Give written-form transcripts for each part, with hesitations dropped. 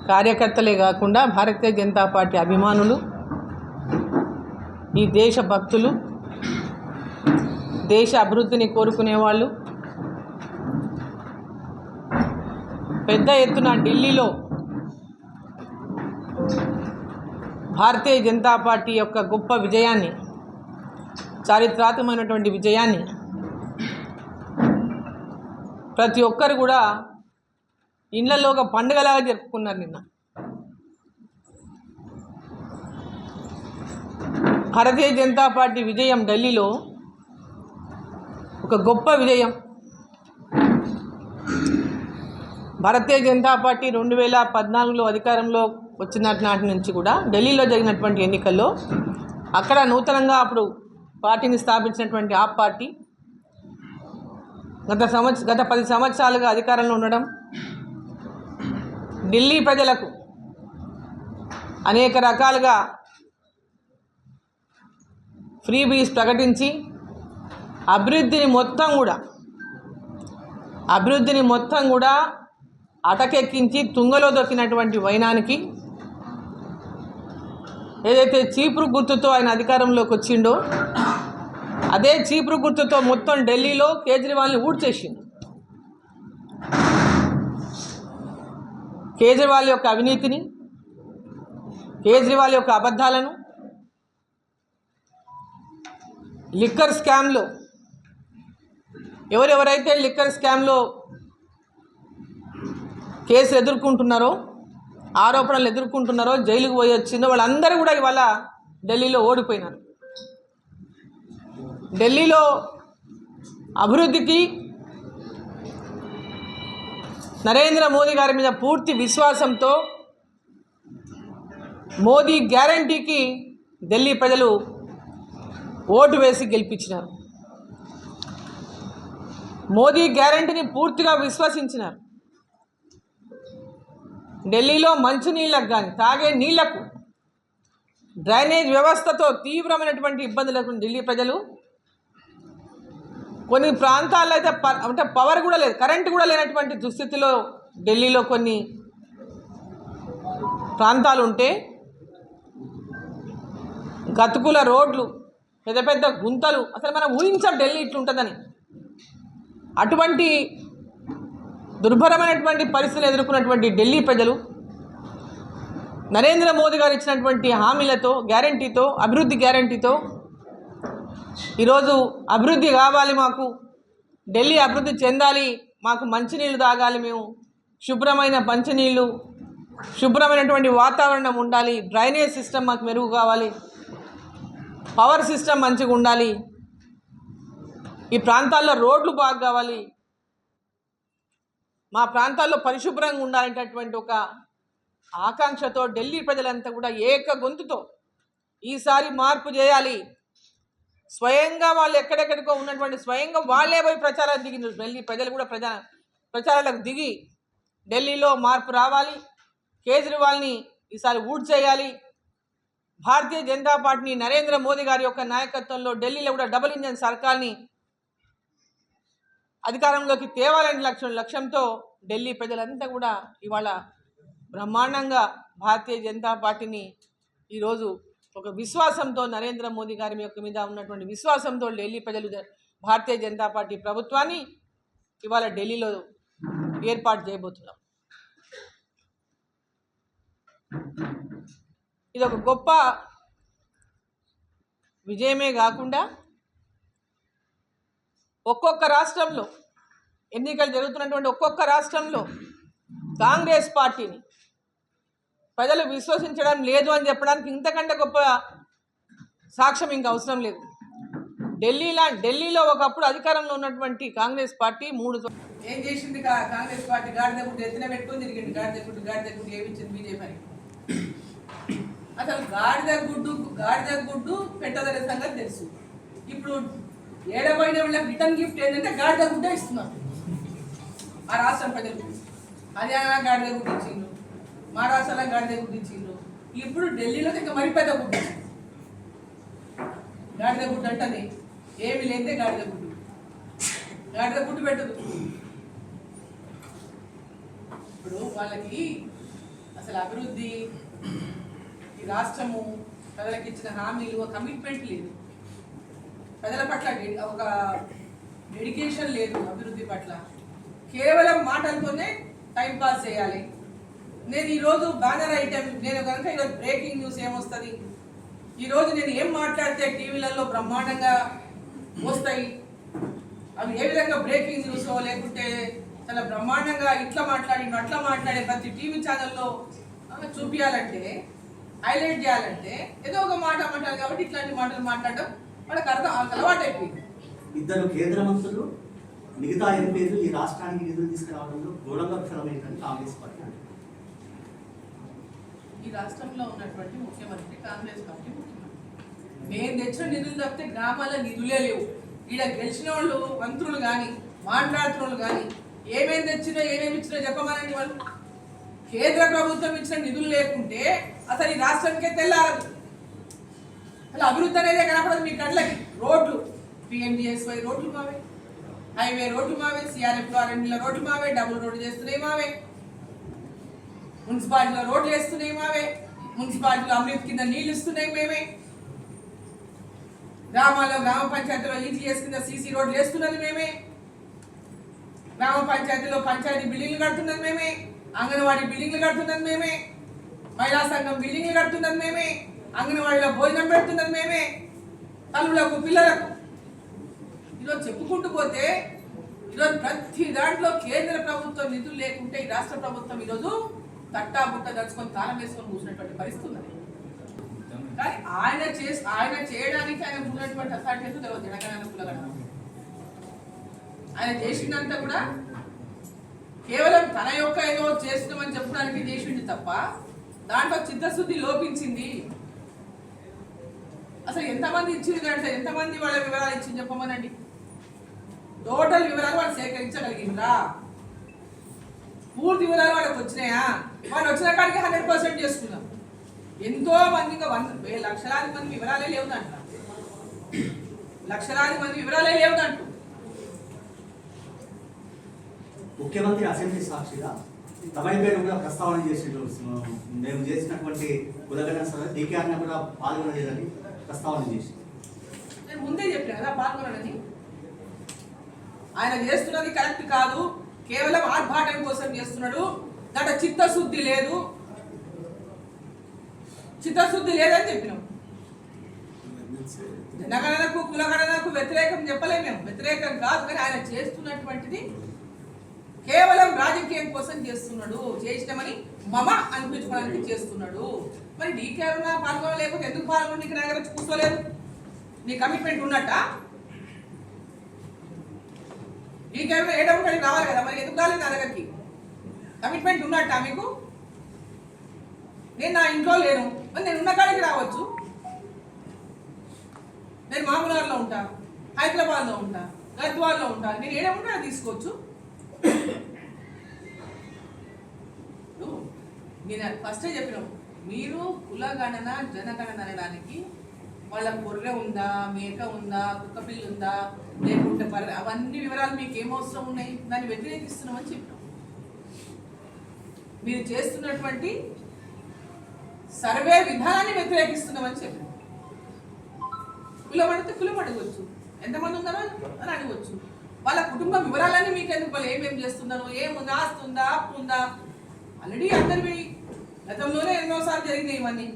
కార్యకర్తలే కాకుండా భారతీయ జనతా పార్టీ అభిమానులు, ఈ దేశ భక్తులు, దేశ అభివృద్ధిని కోరుకునేవాళ్ళు పెద్ద ఎత్తున ఢిల్లీలో భారతీయ జనతా పార్టీ యొక్క గొప్ప విజయాన్ని, చారిత్రాత్మకమైనటువంటి విజయాన్ని ప్రతి ఒక్కరు కూడా ఇళ్లలో ఒక పండుగలాగా జరుపుకున్నారు. నిన్న భారతీయ జనతా పార్టీ విజయం ఢిల్లీలో ఒక గొప్ప విజయం. భారతీయ జనతా పార్టీ 2014లో అధికారంలో వచ్చిన నాటి నుంచి కూడా ఢిల్లీలో జరిగినటువంటి ఎన్నికల్లో అక్కడ నూతనంగా అప్పుడు పార్టీని స్థాపించినటువంటి ఆప్ పార్టీ గత 10 సంవత్సరాలుగా అధికారంలో ఉండడం, ఢిల్లీ ప్రజలకు అనేక రకాలుగా ఫ్రీ బీస్ ప్రకటించి అభివృద్ధిని మొత్తం కూడా అటకెక్కించి తుంగలో దొక్కినటువంటి వైనానికి ఏదైతే చీపురు గుర్తుతో ఆయన అధికారంలోకి వచ్చిండో అదే చీపురు గుర్తుతో మొత్తం ఢిల్లీలో కేజ్రీవాల్ని ఊడ్చేసింది. కేజ్రీవాల్ యొక్క అవినీతిని, కేజ్రీవాల్ యొక్క అబద్ధాలను, లిక్కర్ స్కామ్లో ఎవరెవరైతే లిక్కర్ స్కామ్లో కేసులు ఎదుర్కొంటున్నారో, ఆరోపణలు ఎదుర్కొంటున్నారో, జైలుకు పోయి వచ్చిందో వాళ్ళందరూ కూడా ఇవాళ ఢిల్లీలో ఓడిపోయినారు. ఢిల్లీలో అభివృద్ధికి నరేంద్ర మోదీ గారి మీద పూర్తి విశ్వాసంతో మోదీ గ్యారంటీకి ఢిల్లీ ప్రజలు ఓటు వేసి గెలిపించినారు. మోదీ గ్యారంటీని పూర్తిగా విశ్వసించినారు. ఢిల్లీలో మంచినీళ్ళకు కానీ, తాగే నీళ్లకు, డ్రైనేజ్ వ్యవస్థతో తీవ్రమైనటువంటి ఇబ్బందులకు ఢిల్లీ ప్రజలు, కొన్ని ప్రాంతాల్లో అయితే అంటే పవర్ కూడా లేదు, కరెంటు కూడా లేనటువంటి దుస్థితిలో ఢిల్లీలో కొన్ని ప్రాంతాలు ఉంటే గతుకుల రోడ్లు, పెద్ద పెద్ద గుంతలు, అసలు మనం ఊహించాం ఢిల్లీ ఇట్లుంటుందని. అటువంటి దుర్భరమైనటువంటి పరిస్థితులు ఎదుర్కొన్నటువంటి ఢిల్లీ ప్రజలు నరేంద్ర మోదీ గారు ఇచ్చినటువంటి హామీలతో, గ్యారంటీతో, అభివృద్ధి గ్యారంటీతో ఈరోజు అభివృద్ధి కావాలి, మాకు ఢిల్లీ అభివృద్ధి చెందాలి, మాకు మంచినీళ్ళు తాగాలి, మేము శుభ్రమైన మంచినీళ్ళు, శుభ్రమైనటువంటి వాతావరణం ఉండాలి, డ్రైనేజ్ సిస్టమ్ మాకు మెరుగు కావాలి, పవర్ సిస్టమ్ మంచిగా ఉండాలి, ఈ ప్రాంతాల్లో రోడ్లు బాగా కావాలి, మా ప్రాంతాల్లో పరిశుభ్రంగా ఉండాలనేటటువంటి ఒక ఆకాంక్షతో ఢిల్లీ ప్రజలంతా కూడా ఏక గొంతుతో ఈసారి మార్పు చేయాలి, స్వయంగా వాళ్ళు ఎక్కడెక్కడికో ఉన్నటువంటి స్వయంగా వాళ్ళే పోయి ప్రచారాలు దిగినారు. ఢిల్లీ ప్రజలు కూడా ప్రచారాలకు దిగి ఢిల్లీలో మార్పు రావాలి, కేజ్రీవాల్ని ఈసారి ఊడ్చేయాలి, భారతీయ జనతా పార్టీని నరేంద్ర మోదీ గారి యొక్క నాయకత్వంలో ఢిల్లీలో కూడా డబుల్ ఇంజన్ సర్కార్ని అధికారంలోకి తేవాలనే లక్ష్యంతో ఢిల్లీ ప్రజలంతా కూడా ఇవాళ బ్రహ్మాండంగా భారతీయ జనతా పార్టీని ఈరోజు ఒక విశ్వాసంతో, నరేంద్ర మోదీ గారి యొక్క మీద ఉన్నటువంటి విశ్వాసంతో ఢిల్లీ ప్రజలు భారతీయ జనతా పార్టీ ప్రభుత్వాన్ని ఇవాళ ఢిల్లీలో ఏర్పాటు చేయబోతున్నాం. ఇది ఒక గొప్ప విజయమే కాకుండా ఒక్కొక్క రాష్ట్రంలో ఎన్నికలు జరుగుతున్నటువంటి ఒక్కొక్క రాష్ట్రంలో కాంగ్రెస్ పార్టీని ప్రజలు విశ్వసించడం లేదు అని చెప్పడానికి ఇంతకంటే గొప్ప సాక్ష్యం ఇంకా అవసరం లేదు. ఢిల్లీలో ఒకప్పుడు అధికారంలో ఉన్నటువంటి కాంగ్రెస్ పార్టీ ఏం చేసింది? కాంగ్రెస్ పార్టీ గాడిద గుడ్డు ఎత్తున పెట్టుకొని తిరిగింది. గాడిద గుడ్డు ఏమిచ్చింది బీజేపీ? అసలు గాడిద గుడ్డు పెట్టదనే సంగతి తెలుసు. ఇప్పుడు ఏడబోయిన వాళ్ళకి రిటర్న్ గిఫ్ట్ ఏంటంటే గాడిద గుడ్డ ఇస్తున్నారు ఆ రాష్ట్రం ప్రజలకు. హర్యానా గాడిద గుడ్డు ఇచ్చిండ్రు, మహారాష్ట్రలో గాడిద గుడ్డు ఇచ్చిండ్రు, ఇప్పుడు ఢిల్లీలో ఇంకా మరి పెద్ద గుడ్డు. గాడిద గుడ్డు అంటే ఏమి లేదే గాడిద గుడ్డు పెట్టదు. ఇప్పుడు వాళ్ళకి అసలు అభివృద్ధి, ఈ రాష్ట్రము ప్రజలకు ఇచ్చిన హామీలు, కమిట్మెంట్ లేదు, ప్రజల పట్ల ఒక డెడికేషన్ లేదు అభివృద్ధి పట్ల. కేవలం మాటలతోనే టైం పాస్ చేయాలి. నేను ఈరోజు బ్యానర్ ఐటెం, నేను కనుక ఈరోజు బ్రేకింగ్ న్యూస్ ఏమొస్తుంది, ఈరోజు నేను ఏం మాట్లాడితే టీవీలలో బ్రహ్మాండంగా వస్తాయి, అవి ఏ విధంగా బ్రేకింగ్ న్యూస్ లేకుంటే చాలా బ్రహ్మాండంగా ఇట్లా అట్లా మాట్లాడే ప్రతి టీవీ ఛానల్లో చూపించాలంటే, హైలైట్ చేయాలంటే ఏదో ఒక మాట మాట్లాడాలి. కాబట్టి ఇట్లాంటి మాటలు మాట్లాడడం వాళ్ళకి అలవాటు అయిపోయింది. ఇద్దరు కేంద్ర మంత్రులు, మిగతా ఎంపీలు ఈ రాష్ట్రానికి నిధులు తీసుకురావడంలో ఘోరంగా విఫలమైందని కాంగ్రెస్ పార్టీ అంటారు. ఈ రాష్ట్రంలో ఉన్నటువంటి ముఖ్యమంత్రి కాంగ్రెస్ పార్టీ ముఖ్యమంత్రి. నేను తెచ్చిన నిధులు తప్పితే గ్రామాల నిధులే లేవు. ఇలా గెలిచిన వాళ్ళు, మంత్రులు కానీ మాట్లాడుతున్న వాళ్ళు కానీ ఏమేమి తెచ్చినా ఏమేమి ఇచ్చినా చెప్పమనండి. వాళ్ళు కేంద్ర ప్రభుత్వం ఇచ్చిన నిధులు లేకుంటే అసలు ఈ రాష్ట్రానికే తెల్లారదు. అసలు అభివృద్ధి అనేదే కనపడదు మీ కళ్ళకి. రోడ్లు, PMGSY రోడ్లు మావే, హైవే రోడ్లు మావే, CRF రోడ్లు మావే, డబుల్ రోడ్లు చేస్తున్నాయి మావే, మున్సిపాలిటీలో రోడ్లు వేస్తున్నాయి మావే, మున్సిపాలిటీలో అమృత్ కింద నీళ్లు ఇస్తున్నాయి మేమే, గ్రామాల్లో గ్రామ పంచాయతీలో ETS కింద CC రోడ్లు వేస్తున్నది మేమే, గ్రామ పంచాయతీలో పంచాయతీ బిల్డింగ్లు కడుతున్నది మేమే, అంగన్వాడీ బిల్డింగ్లు కడుతున్నది మేమే, మహిళా సంఘం బిల్డింగ్లు కడుతున్నది మేమే, అంగన్వాడీలో భోజనం పెడుతున్నది మేమే, తల్లులకు పిల్లలకు. ఈరోజు చెప్పుకుంటూ పోతే ఈరోజు ప్రతి దాంట్లో కేంద్ర ప్రభుత్వం నిధులు లేకుంటే ఈ రాష్ట్ర ప్రభుత్వం ఈరోజు తట్టా బుట్ట దచ్చుకొని తాళం వేసుకొని కూర్చున్నటువంటి పరిస్థితి ఉన్నది. కానీ ఆయన చేయడానికి ఆయన ఉన్నటువంటి అథారిటీ ఎంతో తెలియదు. జనగణన కులగణన ఆయన చేసిందంతా కూడా కేవలం తన యొక్క ఏదో చేస్తున్నామని చెప్పడానికి చేసింది తప్ప దాంట్లో చిత్తశుద్ధి లోపించింది. అసలు ఎంతమంది ఇచ్చింది అంటే ఎంతమంది వాళ్ళ వివరాలు ఇచ్చింది చెప్పమనండి. టోటల్ వివరాలు వాళ్ళు సేకరించగలిగిందా? పూర్తి వివరాలు వాళ్ళకి వచ్చినాయా? వాళ్ళు వచ్చిన కాడికి 100% చేసుకున్నాం. ఎంతో మంది, ఇంకా లక్షలాది మంది వివరాలే లేవుదంట, లక్షలాది మంది వివరాలే లేవుదంట. ముఖ్యమంత్రి అసెంబ్లీ సాక్షిగా తమిళపేట కూడా ప్రస్తావన చేసిండు. మేము చేసినటువంటి కులగణన సభ DKR కూడా పాల్గొనలేదని ప్రస్తావన చేసి నేను ముందే చెప్పాను కదా పాల్గొనని. ఆయన చేస్తున్నది కరెక్ట్ కాదు, కేవలం ఆర్భాటం కోసం చేస్తున్నాడు. దాంట్లో చిత్తశుద్ధి లేదు, చిత్తశుద్ధి లేదని చెప్పినాం. జనగణనకు కులగణనకు వ్యతిరేకం చెప్పలేము మేము, వ్యతిరేకం కాదు. కానీ ఆయన చేస్తున్నటువంటిది కేవలం రాజకీయం కోసం చేస్తున్నాడు, చేసినామని మమ అనిపించుకోవడానికి చేస్తున్నాడు. మరి DKR పాల్గొనలేకపోతే ఎందుకు పాల్గొని నీకు నా దగ్గర కూర్చోలేదు? నీ కమిట్మెంట్ ఉన్నట్ట? DKR ఏడవడానికి రావాలి కదా, మరి ఎందుకు రాలేదు నా దగ్గరికి? కమిట్మెంట్ ఉన్నట్ట మీకు? నేను నా ఇంట్లో లేను, మరి నేను ఉన్న కాడికి రావచ్చు. నేను మామూలులో ఉంటా, హైదరాబాద్లో ఉంటా, గద్వాల్లో ఉంటా, నేను ఏడవుంటే తీసుకోవచ్చు. నేను ఫస్టే చెప్పినాం, మీరు కులగణన జనగణన అనడానికి వాళ్ళ గొర్రె ఉందా, మేక ఉందా, కుక్క పిల్లి ఉందా, లేకుంటే అవన్నీ వివరాలు మీకు ఏమవసరం ఉన్నాయి? దాన్ని వ్యతిరేకిస్తున్నామని చెప్పినాం. మీరు చేస్తున్నటువంటి సర్వే విధానాన్ని వ్యతిరేకిస్తున్నామని చెప్పినాం. కులం అడిగితే కులం అడగవచ్చు, ఎంతమంది ఉన్నారో అని అడగవచ్చు. వాళ్ళ కుటుంబ వివరాలన్నీ మీకు ఎందుకు, వాళ్ళు ఏమేమి చేస్తున్నారు, ఏముందా, ఆస్తి ఉందా, అప్పు ఉందా, ఆల్రెడీ అందరివి గతంలోనే ఎన్నోసార్లు జరిగినాయి ఇవన్నీ.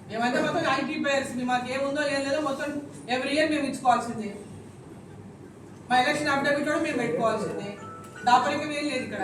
మేమంతా మొత్తం IT పేయర్స్, మాకు ఏముందో ఏం లేదో మొత్తం ఎవ్రీ ఇయర్ మేము ఇచ్చుకోవాల్సిందే. మా ఎలక్షన్ అఫిడవిట్ కూడా మేము పెట్టుకోవాల్సిందే. దాపరికం ఏం లేదు ఇక్కడ.